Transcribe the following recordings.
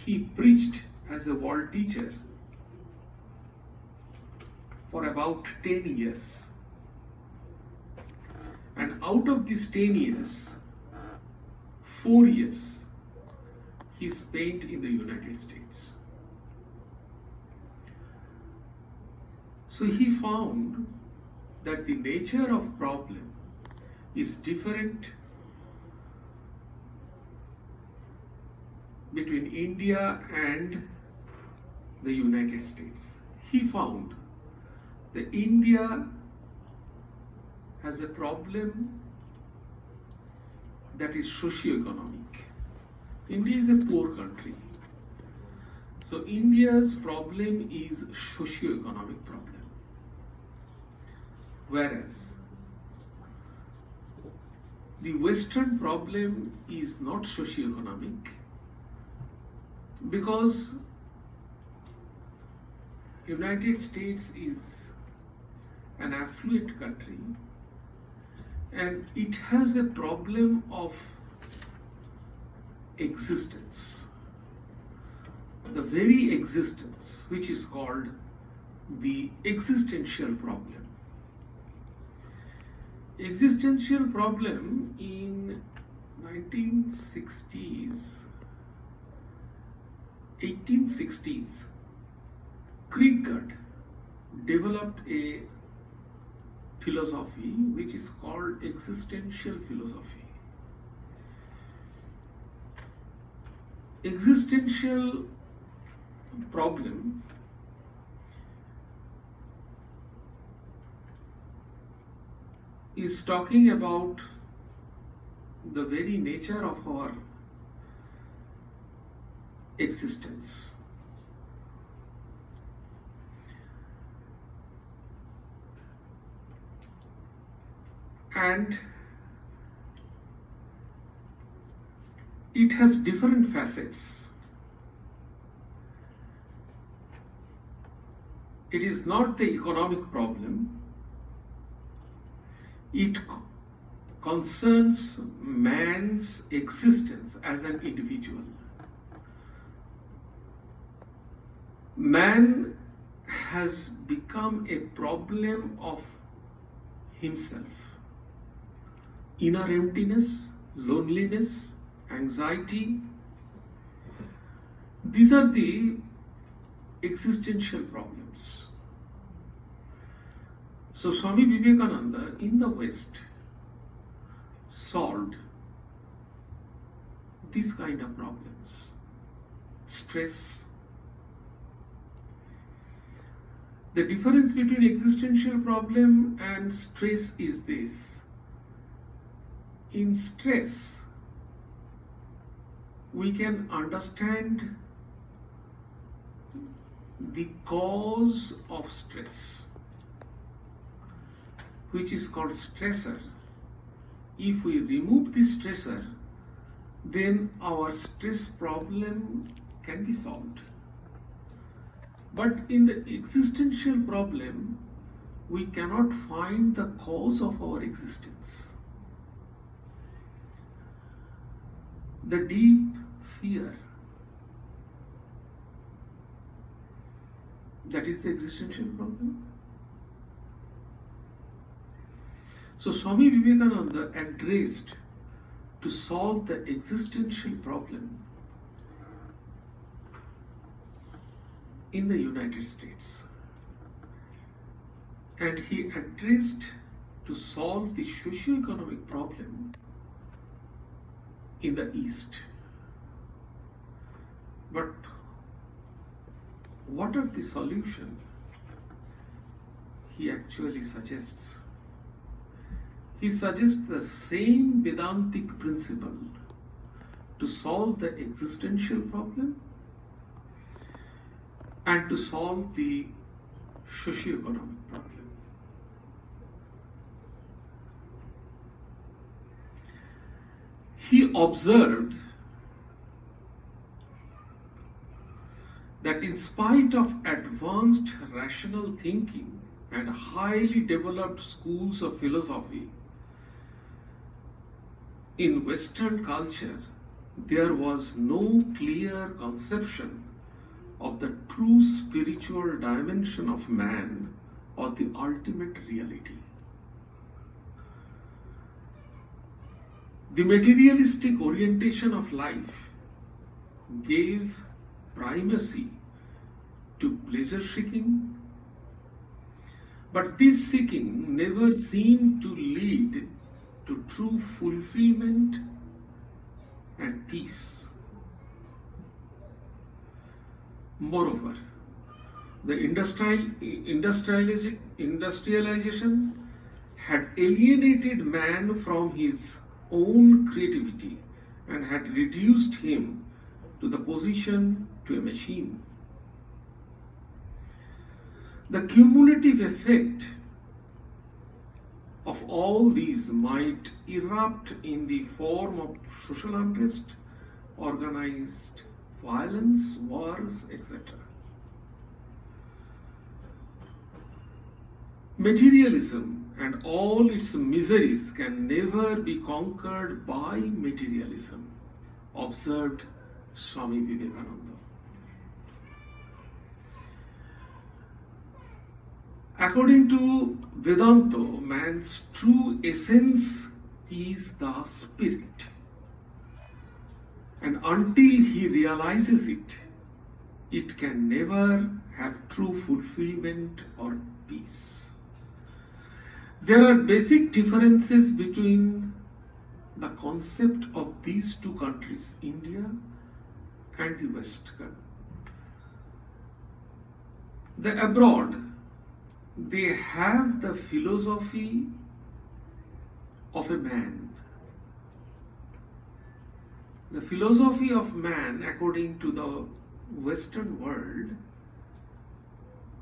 he preached as a world teacher for about 10 years. And out of these 10 years, 4 years he spent in the United States. So he found that the nature of problem is different between India and the United States. He found that India has a problem that is socio-economic. India is a poor country. So India's problem is socio-economic problem. Whereas the Western problem is not socio-economic, because United States is an affluent country and it has a problem of existence, the very existence, which is called the existential problem. Existential problem in 1860s, Kierkegaard developed a philosophy which is called existential philosophy. Existential problem is talking about the very nature of our existence. And it has different facets. It is not the economic problem. It concerns man's existence as an individual. Man has become a problem of himself. Inner emptiness, loneliness, anxiety. These are the existential problems. So Swami Vivekananda in the West solved these kind of problems. Stress. The difference between existential problem and stress is this. In stress, we can understand the cause of stress, which is called stressor. If we remove this stressor, then our stress problem can be solved. But in the existential problem, we cannot find the cause of our existence. The deep fear, that is the existential problem. So Swami Vivekananda addressed to solve the existential problem in the United States, and he addressed to solve the socio-economic problem in the East. But what are the solutions he actually suggests? He suggests the same Vedantic principle to solve the existential problem and to solve the socio-economic problem. He observed that in spite of advanced rational thinking and highly developed schools of philosophy in Western culture, there was no clear conception of the true spiritual dimension of man or the ultimate reality. The materialistic orientation of life gave primacy to pleasure seeking, but this seeking never seemed to lead to true fulfillment and peace. Moreover, the industrialization had alienated man from his own creativity and had reduced him to the position to a machine. The cumulative effect of all these might erupt in the form of social unrest, organized violence, wars, etc. Materialism and all its miseries can never be conquered by materialism, observed Swami Vivekananda. According to Vedanta, man's true essence is the spirit. And until he realizes it, it can never have true fulfillment or peace. There are basic differences between the concept of these two countries, India and the West. The abroad, they have the philosophy of a man. The philosophy of man, according to the Western world,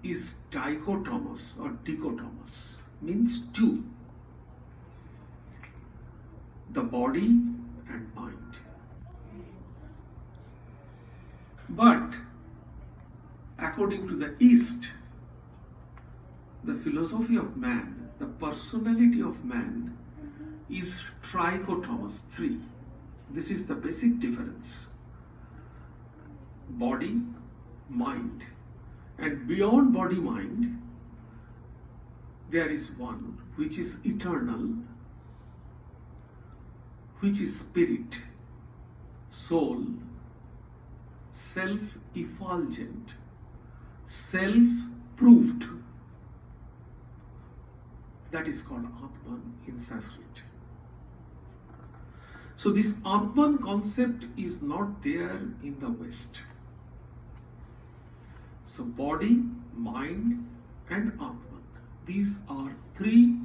is dichotomous or dichotomous, means two, the body and mind. But according to the East, the philosophy of man, the personality of man is trichotomous, three. This is the basic difference. Body, mind, and beyond body-mind, there is one which is eternal, which is spirit, soul, self-effulgent, self-proved. That is called Atman in Sanskrit. So this Atman concept is not there in the West. So body, mind, and Atman, these are three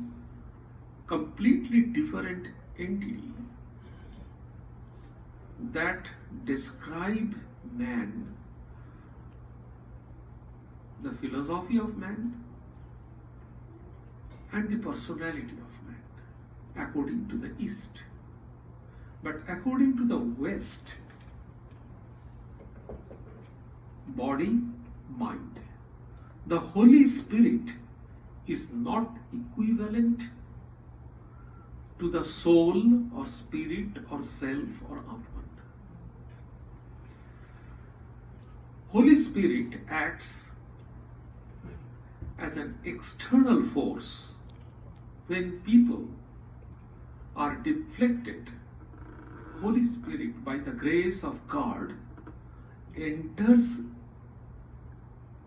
completely different entities that describe man, the philosophy of man, and the personality of man, according to the East. But according to the West, body, mind, the Holy Spirit is not equivalent to the soul or spirit or self or Atman. Holy Spirit acts as an external force. When people are deflected, Holy Spirit, by the grace of God, enters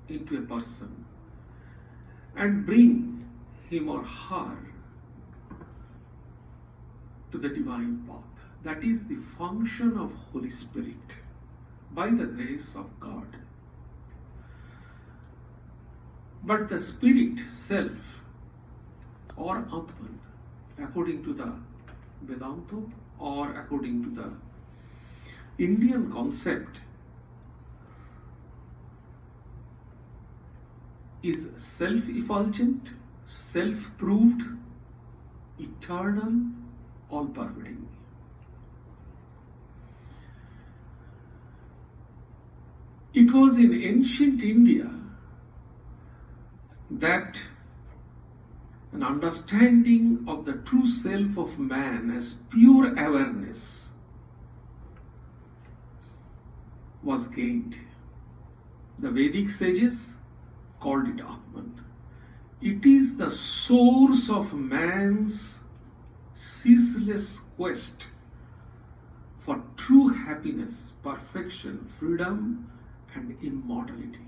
into a person and bring him or her to the divine path. That is the function of Holy Spirit, by the grace of God. But the spirit, self, or Atman, according to the Vedanta or according to the Indian concept, is self-effulgent, self-proved, eternal, all-pervading. It was in ancient India that an understanding of the true self of man as pure awareness was gained. The Vedic sages called it Atman. It is the source of man's ceaseless quest for true happiness, perfection, freedom, and immortality.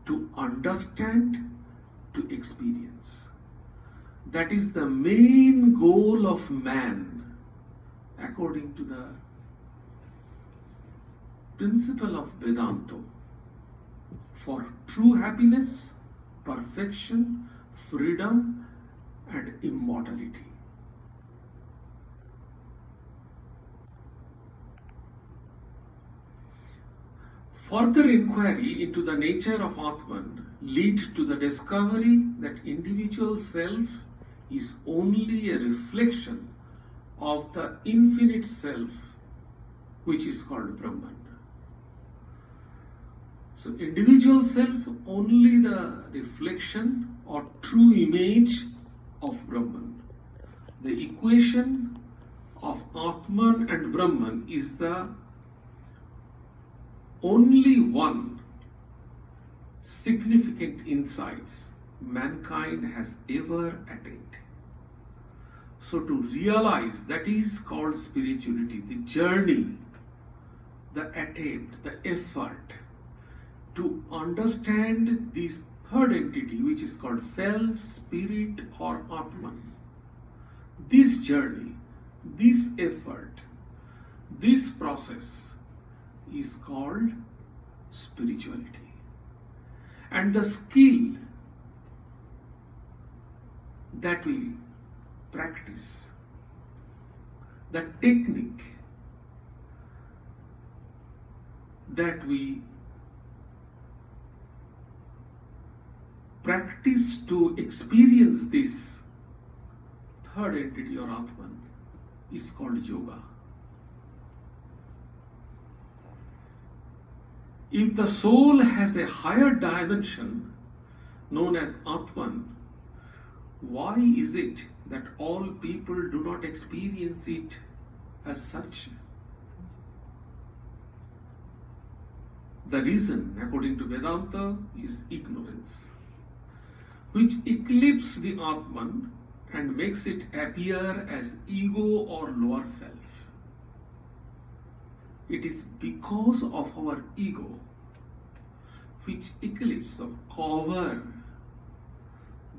To understand, to experience. That is the main goal of man, according to the principle of Vedanta, for true happiness, perfection, freedom, and immortality. Further inquiry into the nature of Atman leads to the discovery that individual self is only a reflection of the infinite self, which is called Brahman. So individual self only the reflection or true image of Brahman. The equation of Atman and Brahman is the only one significant insights mankind has ever attained. So to realize, that is called spirituality, the journey, the attempt, the effort to understand this third entity, which is called self, spirit, or Atman. This journey, this effort, this process is called spirituality. And the skill that we practice, the technique that we practice to experience this third entity or Atman is called yoga. If the soul has a higher dimension known as Atman, why is it that all people do not experience it as such? The reason, according to Vedanta, is ignorance, which eclipses the Atman and makes it appear as ego or lower self. It is because of our ego, which eclipses or cover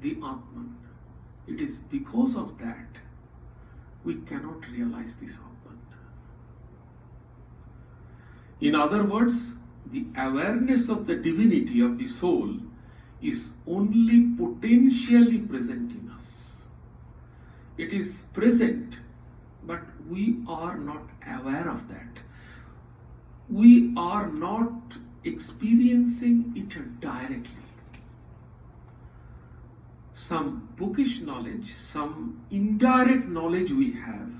the Atman. It is because of that we cannot realize this Atman. In other words, the awareness of the divinity of the soul is only potentially present in us. It is present, but we are not aware of that. We are not experiencing it directly. Some bookish knowledge, some indirect knowledge we have,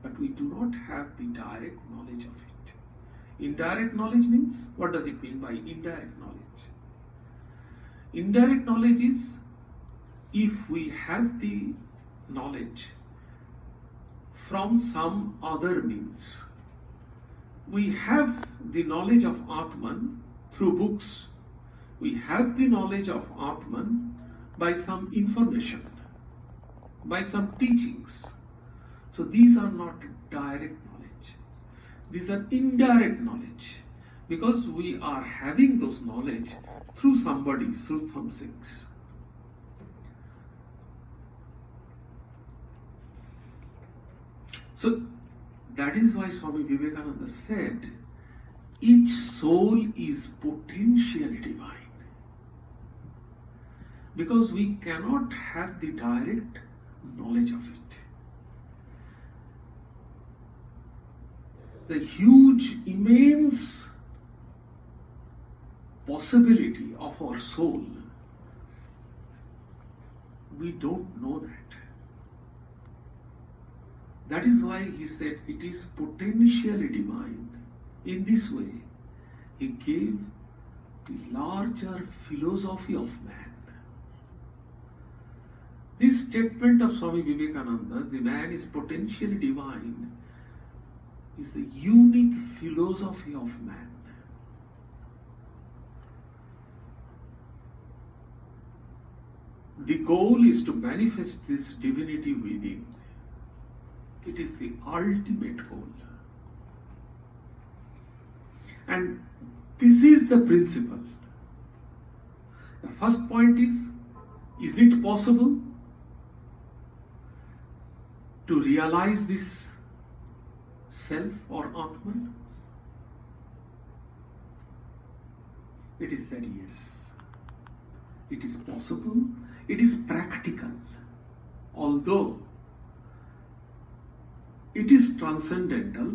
but we do not have the direct knowledge of it. Indirect knowledge means, what does it mean by indirect knowledge? Indirect knowledge is if we have the knowledge from some other means. We have the knowledge of Atman through books. We have the knowledge of Atman by some information, by some teachings. So these are not direct knowledge. These are indirect knowledge, because we are having those knowledge through somebody, through some things. So that is why Swami Vivekananda said, each soul is potentially divine. Because we cannot have the direct knowledge of it. The huge, immense possibility of our soul, we don't know that. That is why he said it is potentially divine. In this way, he gave the larger philosophy of man. This statement of Swami Vivekananda, the man is potentially divine, is the unique philosophy of man. The goal is to manifest this divinity within. It is the ultimate goal. And this is the principle. The first point is it possible to realize this self or Atman? It is said yes. It is possible, it is practical, although it is transcendental,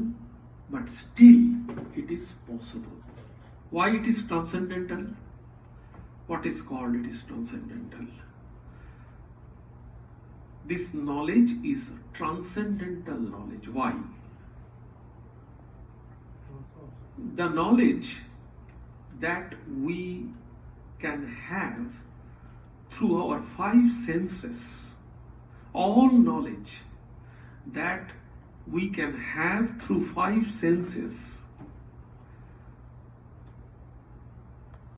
but still it is possible. Why it is transcendental? What is called it is transcendental? This knowledge is transcendental knowledge. Why? The knowledge that we can have through our five senses, all knowledge that we can have through five senses